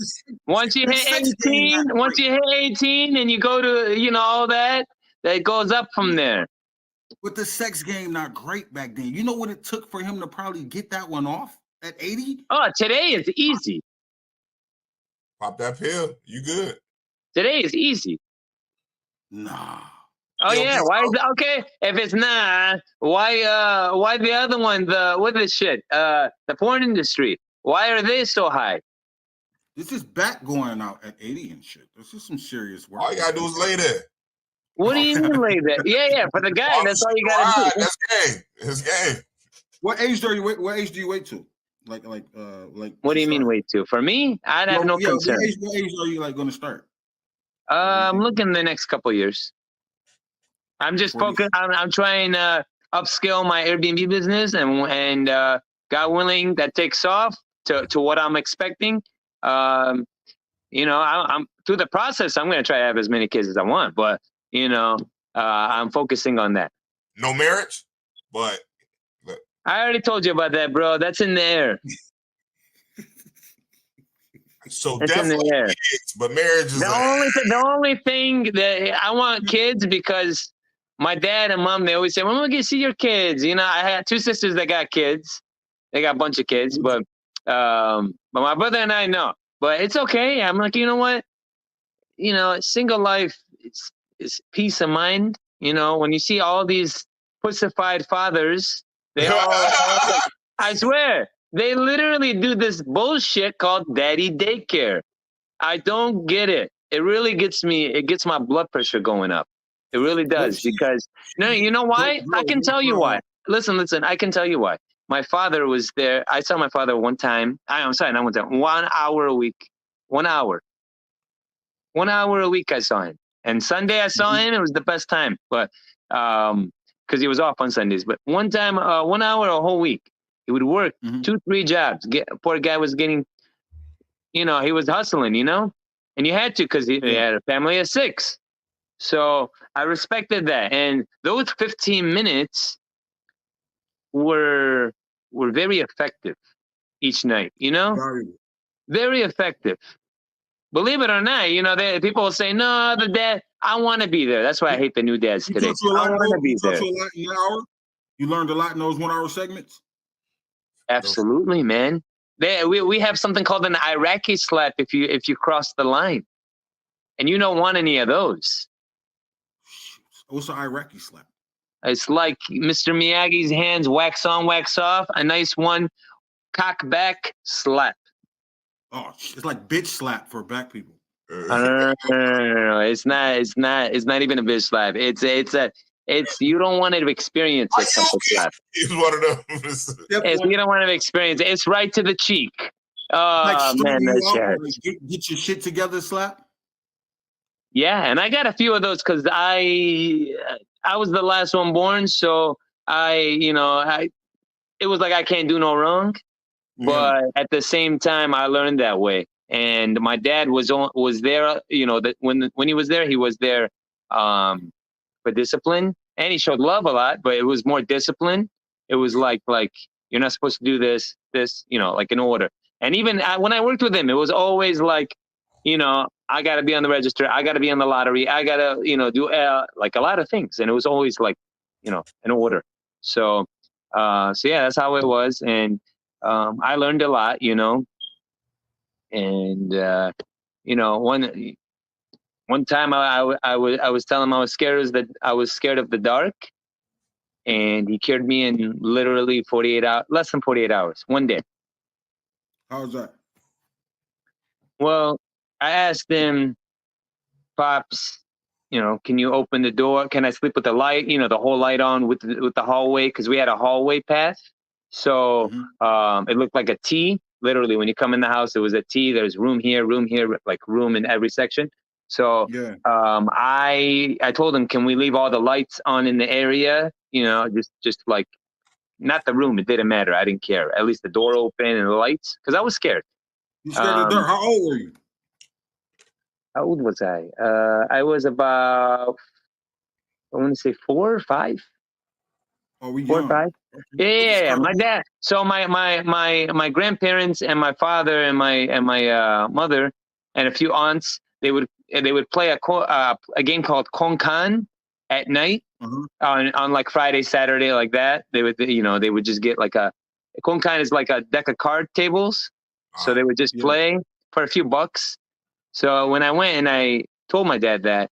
Once you hit 18, and you go to, all that goes up from there. But the sex game not great back then. You know what it took for him to probably get that one off at 80? Oh, today is easy. Pop that pill. You good. Today is easy. Nah. Oh yeah, why is okay? If it's not, why the other one? What is shit? The porn industry. Why are they so high? This is back going out at 80 and shit. This is some serious work. All you gotta do is lay there. What do you mean lay there? Yeah. For the guy, that's all you gotta do. That's game. It's game. What age do you wait? What age do you wait to? Like. What do you mean wait to? For me, I'd have no concern. What age are you like going to start? I'm looking the next couple years. I'm just focused. I'm trying to upscale my Airbnb business, and God willing, that takes off to what I'm expecting. I'm through the process. I'm going to try to have as many kids as I want, but I'm focusing on that. No marriage, but I already told you about that, bro. That's in the air. So it's definitely in the air. kids, but marriage is the only thing that I want kids because my dad and mom, they always say, when we get to see your kids, I had 2 sisters that got kids. They got a bunch of kids, but my brother and I know. But it's okay. I'm like, you know what? Single life is peace of mind. When you see all these pussified fathers, they all I swear, they literally do this bullshit called daddy daycare. I don't get it. It really gets my blood pressure going up. It really does because you know why? I can tell you why. Listen, I can tell you why. My father was there. I saw my father one time. I'm sorry, not one time. 1 hour a week. 1 hour. 1 hour a week I saw him. And Sunday I saw him. It was the best time. But because he was off on Sundays. But one time, 1 hour a whole week. He would work 2-3 jobs. Poor guy was getting, he was hustling, and you had to because he had a family of 6. So I respected that. And those 15 minutes were very effective each night, very effective. Believe it or not, people will say, no, the dad, I want to be there. That's why I hate the new dads today. I want to be there. You learned a lot in those 1 hour segments? Absolutely, man. We have something called an Iraqi slap if you cross the line. And you don't want any of those. What's an Iraqi slap? It's like Mr. Miyagi's hands, wax on, wax off, a nice one, cock back slap. Oh, it's like bitch slap for black people. No. It's not even a bitch slap. It's you don't want to experience it. Slap. It's one of those. You don't want to experience it. It's right to the cheek. Oh man, that's get your shit together slap. Yeah, and I got a few of those because I was the last one born, so it was like I can't do no wrong. But at the same time, I learned that way. And my dad was there. When he was there for discipline, and he showed love a lot, but it was more discipline. It was like you're not supposed to do this, like in order. And even when I worked with him, it was always like, I got to be on the register. I got to be on the lottery. I got to, do like a lot of things. And it was always like, in order. So yeah, that's how it was. And I learned a lot, And you know, one time I was telling him I was scared of the dark, and he cured me in literally 48 hours, less than 48 hours, one day. How's that? Well, I asked him, Pops, you know, can you open the door? Can I sleep with the light, you know, the whole light on with the hallway? Because we had a hallway path. So it looked like a T. Literally, when you come in the house, it was a T. There's room here, like room in every section. So Yeah. I told him, can we leave all the lights on in the area? You know, just like, not the room. It didn't matter. I didn't care. At least the door open and the lights, because I was scared. You scared of the dark? How old were you? How old was I? I was about, I want to say 4 or 5. Oh, we 4 or young. 5. Okay. Yeah. My dad. So my grandparents and my father and my mother and a few aunts, they would play a game called Konkan at night on like Friday, Saturday, like that. They would just get like Konkan is like a deck of card tables, so they would just play for a few bucks. So when I went and I told my dad that,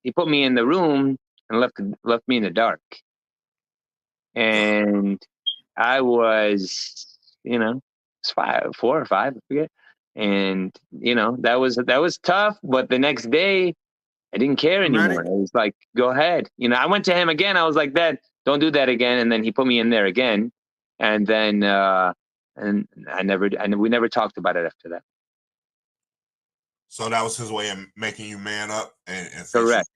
he put me in the room and left me in the dark. And I was, you know, 4 or 5, I forget. And you know, that was tough. But the next day, I didn't care anymore. I was like, go ahead. You know, I went to him again. I was like, Dad, don't do that again. And then he put me in there again. And then and we never talked about it after that. So that was his way of making you man up and correct.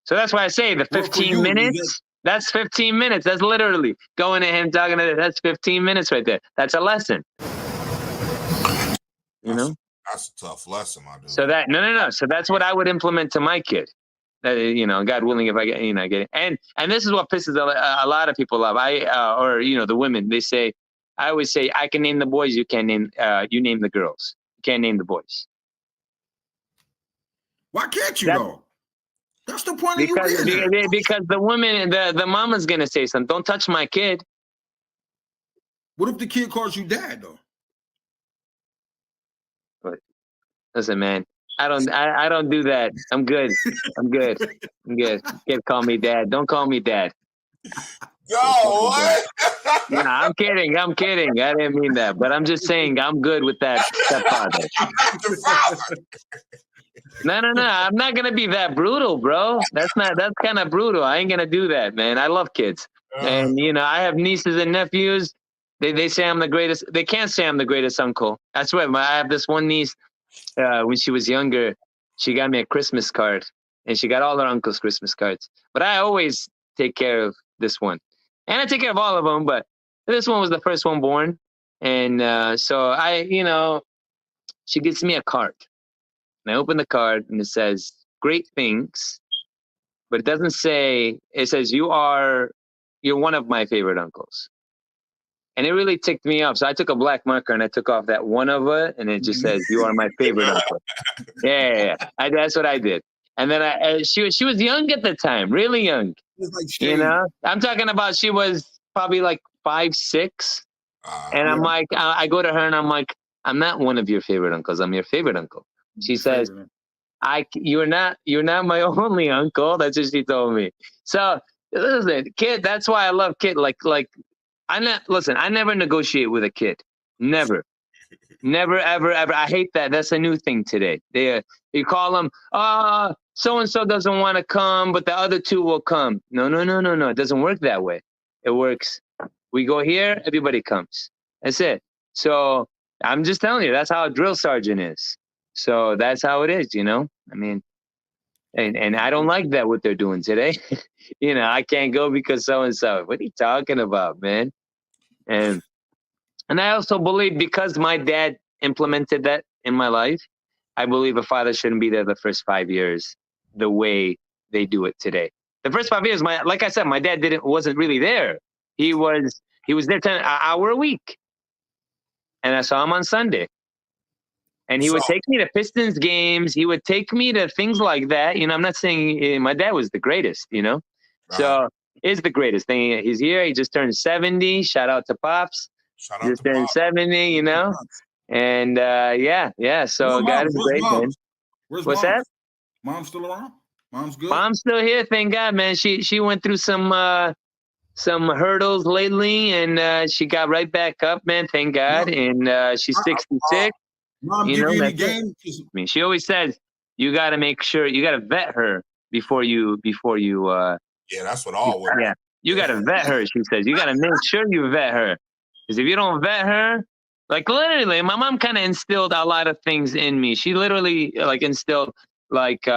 So that's why I say the 15 minutes. That's 15 minutes. That's literally going to him, talking to him. That's 15 minutes right there. That's a lesson. You know? That's a tough lesson, my dude. So that no. So that's what I would implement to my kid. You know, God willing, if I get, you know, get it. And this is what pisses a lot of people off. Or you know, the women. They say, I always say, I can name the boys. You can't name. You name the girls. You can't name the boys. Why can't you though? That's the point of you being there. Because the woman, the mama's gonna say something. Don't touch my kid. What if the kid calls you dad though? But listen, man, I don't do that. I'm good. Kid, call me dad. Don't call me dad. Yo, what? No, I'm kidding. I didn't mean that. But I'm just saying I'm good with that stepfather. No. I'm not gonna be that brutal, bro. That's kind of brutal. I ain't gonna do that, man. I love kids, and you know, I have nieces and nephews. They say I'm the greatest. They can't say I'm the greatest uncle. I swear. I have this one niece. When she was younger, she got me a Christmas card, and she got all her uncles' Christmas cards. But I always take care of this one, and I take care of all of them. But this one was the first one born, and so you know, she gives me a card. And I open the card and it says great things, but it doesn't say, it says you're one of my favorite uncles. And it really ticked me off. So I took a black marker and I took off that one of it, and it just says, you are my favorite uncle. Yeah. That's what I did. And then she was young at the time, really young. Like, you know, I'm talking about, she was probably like 5, 6. And I'm like, I go to her and I'm like, I'm not one of your favorite uncles. I'm your favorite uncle. She says, you're not my only uncle. That's what she told me. So listen, kid, that's why I love kid. Like I never negotiate with a kid. Never, ever. I hate that. That's a new thing today. You call them, so-and-so doesn't want to come, but the other 2 will come. No. It doesn't work that way. It works. We go here, everybody comes. That's it. So I'm just telling you, that's how a drill sergeant is. So that's how it is, you know? I mean, and I don't like that, what they're doing today. You know, I can't go because so-and-so. What are you talking about, man? And I also believe, because my dad implemented that in my life, I believe a father shouldn't be there the first 5 years the way they do it today. The first 5 years, like I said, my dad wasn't really there. He was there 10 hour a week. And I saw him on Sunday. And he would take me to Pistons games. He would take me to things like that. You know, I'm not saying my dad was the greatest, you know. So is the greatest thing. He's here. He just turned 70. Shout out to Pops. Shout out just to turned Bob. 70, you know, and yeah. So God is great, man. Where's What's mom? that? Mom's still around? Mom's good? Mom's still here, thank God, man. She went through some hurdles lately, and she got right back up, man. Thank God, and she's 66. Mom You give know, you any that's it. game? I mean, she always says you got to make sure you got to vet her before you. Yeah, that's what all women. Yeah, you got to vet her. She says you got to make sure you vet her, because if you don't vet her, like literally, my mom kind of instilled a lot of things in me. She literally like instilled like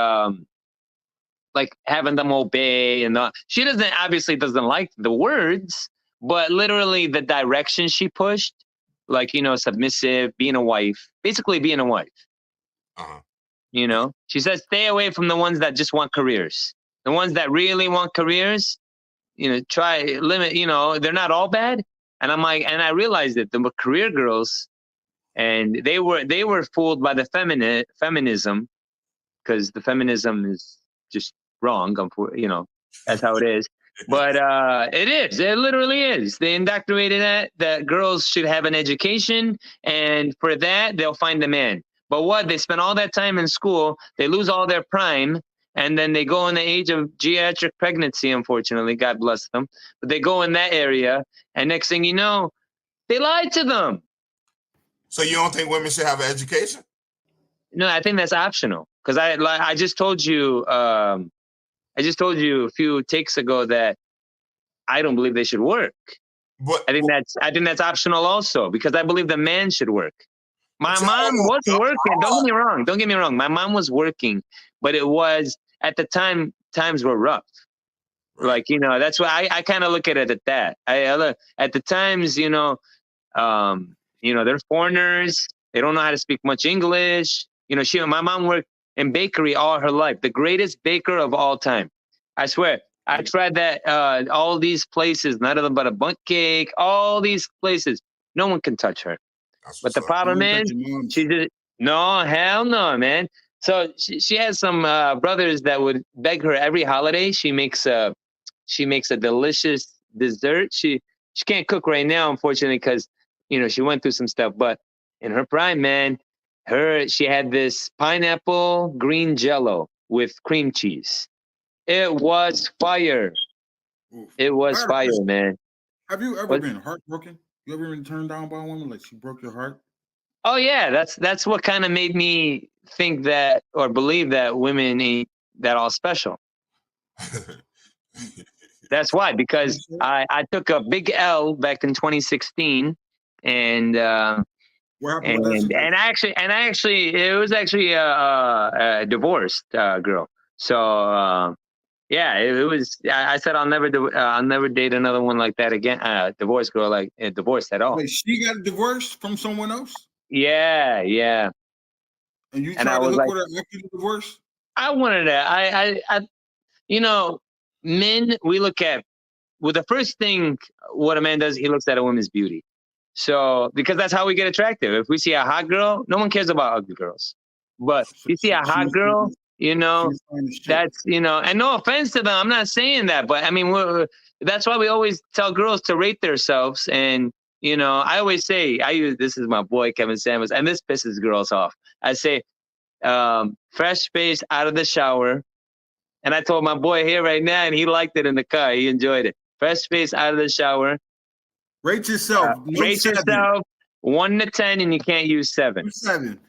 having them obey, and she obviously doesn't like the words, but literally the direction she pushed, like, you know, submissive, being a wife, basically being a wife. Uh-huh. You know, she says stay away from the ones that just want careers. The ones that really want careers, you know, try limit. You know, they're not all bad. And I'm like, and I realized that the career girls, and they were fooled by the feminism, because the feminism is just wrong. You know, that's how it is. But it literally is. They indoctrinated that girls should have an education, and for that they'll find a man. But what, they spend all that time in school, they lose all their prime, and then they go in the age of geriatric pregnancy, unfortunately, God bless them. But they go in that area, and next thing you know, they lied to them. So you don't think women should have an education? No, I think that's optional, because I just told you a few takes ago that I don't believe they should work. But I think that's optional also, because I believe the man should work. My mom was working. Don't get me wrong. My mom was working, but it was at the time, times were rough. Right. Like, you know, that's why I kind of look at it at that. At the times, you know, they're foreigners. They don't know how to speak much English. You know, my mom worked in bakery all her life, the greatest baker of all time. I swear. I tried that, all these places, none of them but a bundt cake, all these places. No one can touch her. But the problem is, she did no, hell no, man. So she has some brothers that would beg her every holiday. She makes a delicious dessert. She can't cook right now, unfortunately, because, you know, she went through some stuff. But in her prime, man, she had this pineapple green jello with cream cheese. It was fire. Oof. It was fire, man. Have you ever been heartbroken? You ever been turned down by a woman, like she broke your heart? Oh yeah, that's what kind of made me think that, or believe that, women ain't that all special. That's why, because I took a big L back in 2016, and I actually it was actually a divorced girl. So yeah, it was. I said I'll never date another one like that again. Divorced girl, like divorced at all. Wait, she got divorced from someone else? Yeah. And you tried to hook with her after the divorce? I wanted to. I you know, men, we look at, well, the first thing what a man does, he looks at a woman's beauty. So, because that's how we get attractive. If we see a hot girl, no one cares about ugly girls. But if you see a hot girl, you know, that's, you know, and no offense to them, I'm not saying that, but I mean, that's why we always tell girls to rate themselves. And, you know, I always say, this is my boy, Kevin Samuels, and this pisses girls off. I say, fresh face out of the shower. And I told my boy here right now, and he liked it in the car. He enjoyed it. Fresh face out of the shower. Rate yourself. Rate yourself 1 to 10, and you can't use 7. 7.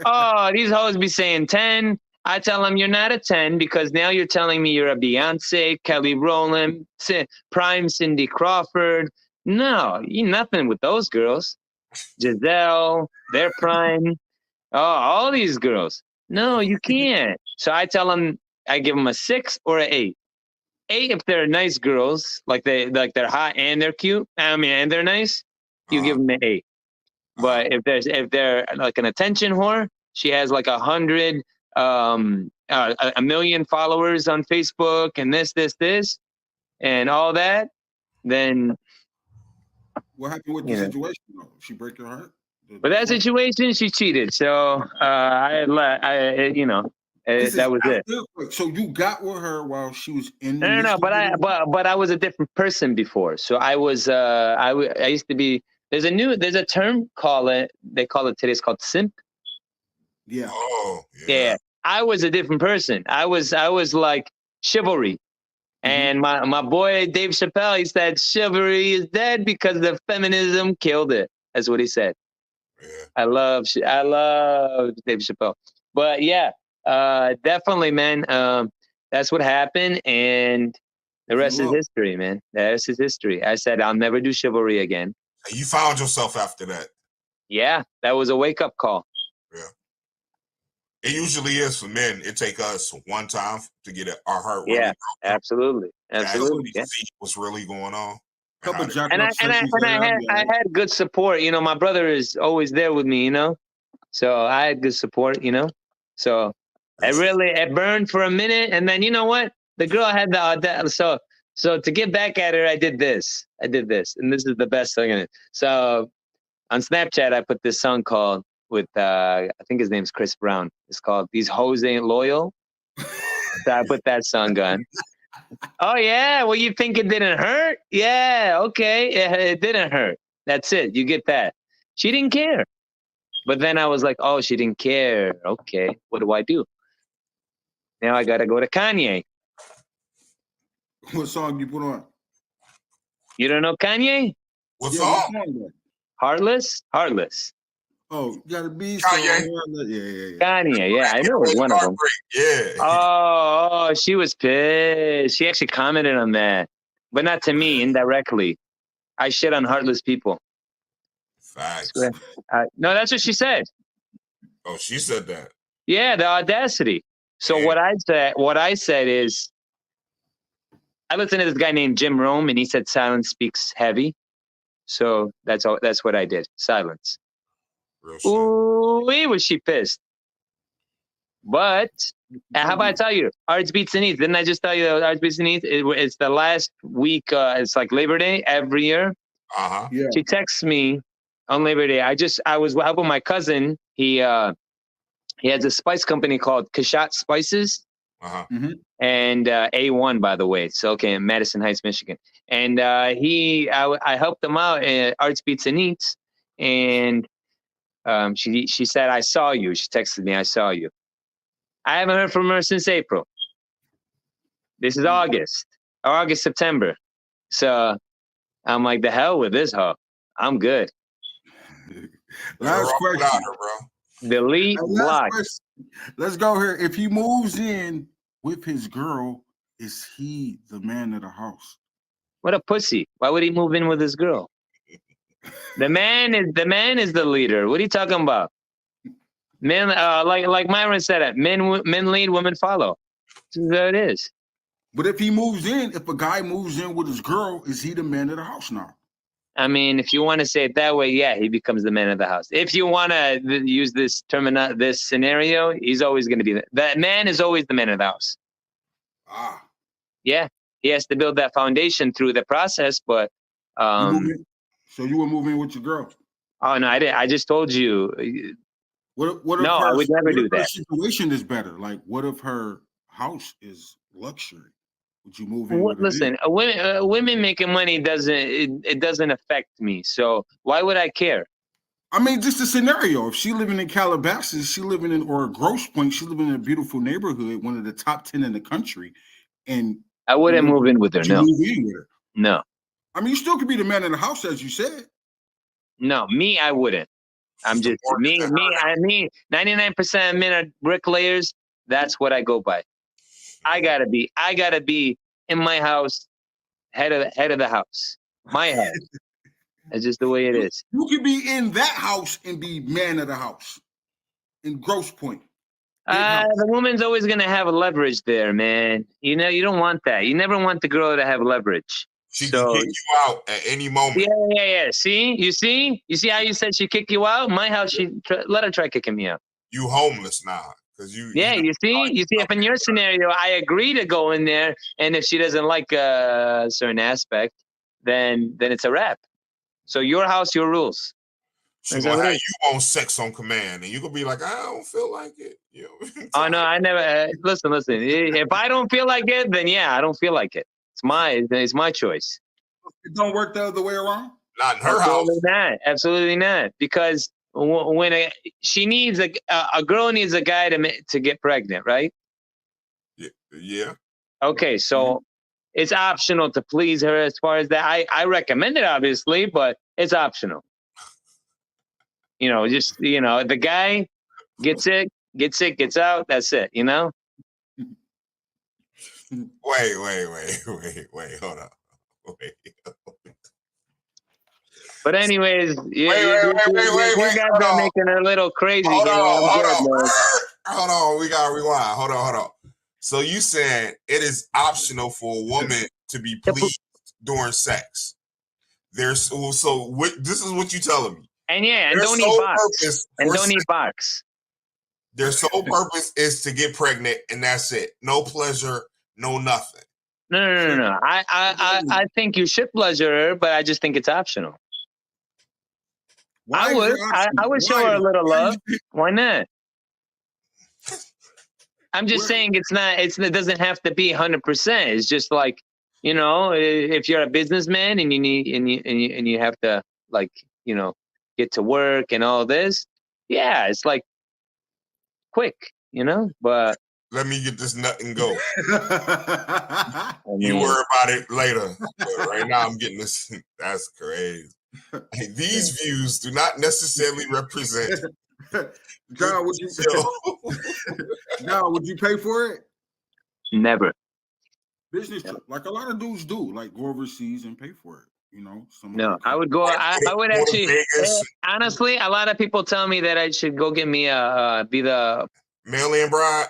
Oh, these hoes be saying 10. I tell them you're not a 10, because now you're telling me you're a Beyonce, Kelly Rowland, prime Cindy Crawford. No, you nothing with those girls. Giselle, their prime. Oh, all these girls. No, you can't. So I tell them, I give them a 6 or an 8. 8 if they're nice girls, like they're hot and they're cute. I mean, and they're nice. You give them an 8. But if they're like an attention whore, she has like 100, a million followers on Facebook, and this, and all that, then. What happened with the situation though? She break your heart? But that situation, she cheated. So you know. This is That was it. after. So you got with her while she was in the No, no, midst no. of But it? but I was a different person before. So I was I used to be. There's a term they call it today. It's called simp. Yeah. Oh, yeah. Yeah. I was a different person. I was like chivalry. And my boy Dave Chappelle, he said chivalry is dead because the feminism killed it. That's what he said. Yeah. I love Dave Chappelle. But yeah, definitely, man. That's what happened, and the rest is history, man. The rest is history. I said I'll never do chivalry again. And you found yourself after that. Yeah, that was a wake up call. Yeah. It usually is for men. It take us one time to get our heart really broken. Absolutely. Absolutely. Yeah. See what's really going on. Couple jacked And up sessions. I had good support. You know, my brother is always there with me. You know, so I had good support. You know, so it burned for a minute, and then you know what? The girl had the so to get back at her, I did this, and this is the best thing in it. So on Snapchat, I put this song called with I think his name's Chris Brown. It's called "These Hoes Ain't Loyal." So I put that song on. Oh yeah, well you think it didn't hurt? Yeah, okay, it didn't hurt. That's it. You get that. She didn't care. But then I was like, oh, she didn't care. Okay, what do I do? Now I gotta go to Kanye. What song you put on? You don't know Kanye? What song? Heartless? Heartless. Oh, you gotta be Kanye. Yeah. Kanye, yeah, I know it was one of them. Yeah. Oh, she was pissed. She actually commented on that, but not to me, indirectly. I shit on heartless people. Facts. No, that's what she said. Oh, she said that. Yeah, the audacity. So what I said is, I listened to this guy named Jim Rome, and he said silence speaks heavy. So that's what I did. Silence. Ooh, was she pissed? But how about I tell you, Arts Beats and Eats? Didn't I just tell you that Arts Beats and Eats? It's the last week. It's like Labor Day every year. Yeah. She texts me on Labor Day. I was helping my cousin. He has a spice company called Kashat Spices. And A1, by the way. It's okay in Madison Heights, Michigan. And I helped him out at Arts Beats and Eats. And she said, I saw you. She texted me, I saw you. I haven't heard from her since April. This is August, September. So I'm like, the hell with this hoe. I'm good. Last question. Delete, block. Let's go here. If he moves in with his girl, is he the man of the house? What a pussy. Why would he move in with his girl? The man is the leader. What are you talking about? Men, like Myron said it, men lead, women follow. There it is. But if he moves in, if a guy moves in with his girl, is he the man of the house now? I mean, if you want to say it that way, yeah, he becomes the man of the house. If you want to use this this scenario, he's always going to be that man is always the man of the house. Yeah, he has to build that foundation through the process. But so you were moving with your girl? Oh no, I didn't. I just told you. What no, I would never do that. Situation is better. Like, what if her house is luxury? Would you move in? Listen, women making money doesn't affect me. So why would I care? I mean, just a scenario. If she living in Calabasas, or Grosse Pointe, she living in a beautiful neighborhood, one of the top 10 in the country, and I wouldn't move in with her. No. Move in with her. No. I mean, you still could be the man in the house, as you said. No, me, I wouldn't. I'm just me. 99% of men are bricklayers. That's what I go by. I gotta be in my house, head of the house. My house. That's just the way it is. You could be in that house and be man of the house in Grosse Pointe. The woman's always gonna have a leverage there, man. You know, you don't want that. You never want the girl to have leverage. She can kick you out at any moment. Yeah. See? You see how you said she kick you out? My house, let her try kicking me out. You homeless now. Yeah, you see, if in your scenario, I agree to go in there, and if she doesn't like a certain aspect, then it's a wrap. So your house, your rules. She's gonna have you on sex on command, and you gonna be like, I don't feel like it. You know? Oh no, I never. Listen. If I don't feel like it, then yeah, I don't feel like it. It's my choice. It don't work the other way around. Not in her house. Absolutely not. Because when she needs a girl needs a guy to get pregnant, right? Yeah. Okay, so it's optional to please her as far as that. I recommend it, obviously, but it's optional. Just the guy gets out. That's it. Wait. Hold on. Wait. But anyways, you guys are making her a little crazy. Hold on. We gotta rewind. Hold on. So you said it is optional for a woman to be pleased during sex. This is what you telling me. And don't eat box. Their sole purpose is to get pregnant, and that's it. No pleasure, no nothing. No. I think you should pleasure her, but I just think it's optional. I would show her a little love. Why not? I'm just saying it doesn't have to be 100%. It's just like, if you're a businessman and you have to get to work and all this. Yeah, it's like quick, but let me get this nut and go. You worry about it later. But right now I'm getting this. That's crazy. These views do not necessarily represent. John, would you pay for it? Never. Business trip, like a lot of dudes do, like go overseas and pay for it. No, I would go. I would actually. Honestly, a lot of people tell me that I should go get me be the mail-in bride.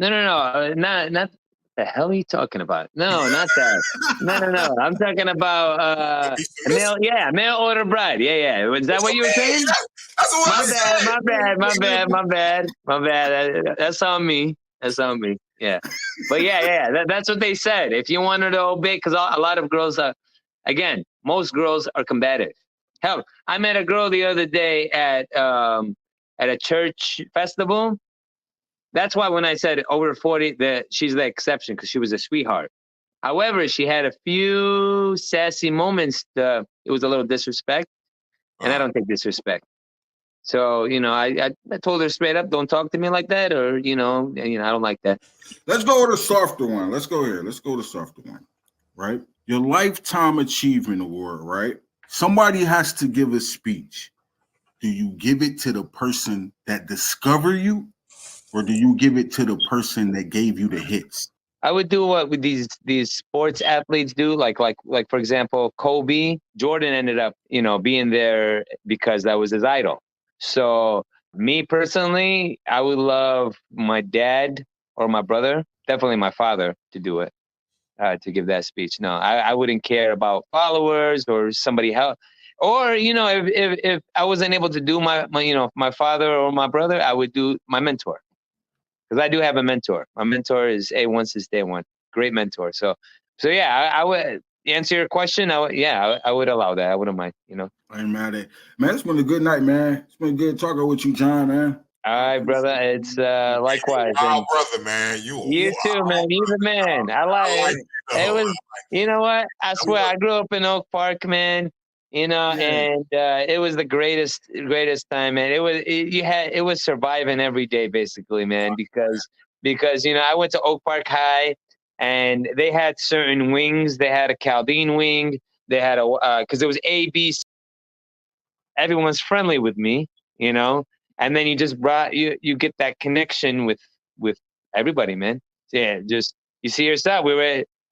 No, not. The hell are you talking about? No, not that. No. I'm talking about mail order bride. Yeah. Is that what you were saying? My bad. That's on me. Yeah. But yeah. That's what they said. If you wanted to obey, because a lot of girls most girls are combative. Hell, I met a girl the other day at a church festival. That's why when I said over 40, that she's the exception because she was a sweetheart. However, she had a few sassy moments. It was a little disrespect, and I don't take disrespect. So I told her straight up, don't talk to me like that, or I don't like that. Let's go with the softer one. Let's go here. Let's go to the softer one. Right, your lifetime achievement award. Right, somebody has to give a speech. Do you give it to the person that discovered you? Or do you give it to the person that gave you the hits? I would do what with these sports athletes do, like for example, Kobe. Jordan ended up, being there because that was his idol. So me personally, I would love my dad or my brother, definitely my father, to do it, to give that speech. No, I wouldn't care about followers or somebody else. Or if I wasn't able to do my father or my brother, I would do my mentor. Because I do have a mentor. My mentor is A1 since day one. Great mentor. So yeah, I would answer your question. I would allow that. I wouldn't mind, I ain't mad at it. Man, it's been a good night, man. It's been good talking with you, John, man. All right, brother. It's likewise. Wow, brother, man. You too, man. You the man. I like it. It was, you know what? I swear, I grew up in Oak Park, man. And it was the greatest time, man. It was surviving every day, basically, man. Because I went to Oak Park High, and they had certain wings. They had a Chaldean wing. They had because it was A, B, C. Everyone's friendly with me, and then you just you get that connection with everybody, man. Yeah, just you see yourself.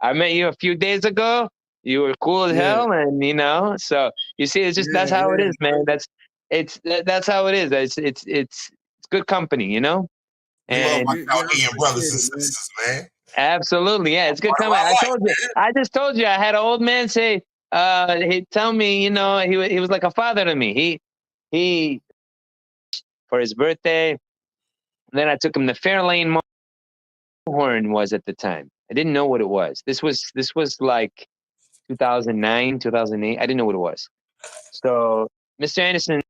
I met you a few days ago. You were cool as hell, and so you see, it's just that's how it is, man. That's how it is. It's good company, And love my Chaldean brothers and sisters, man. Absolutely, yeah, it's good company. I just told you, I had an old man say, he'd tell me, he was like a father to me. He for his birthday, and then I took him to Fairlane Horn was at the time. I didn't know what it was. This was like 2009, 2008. I didn't know what it was. So Mr. Anderson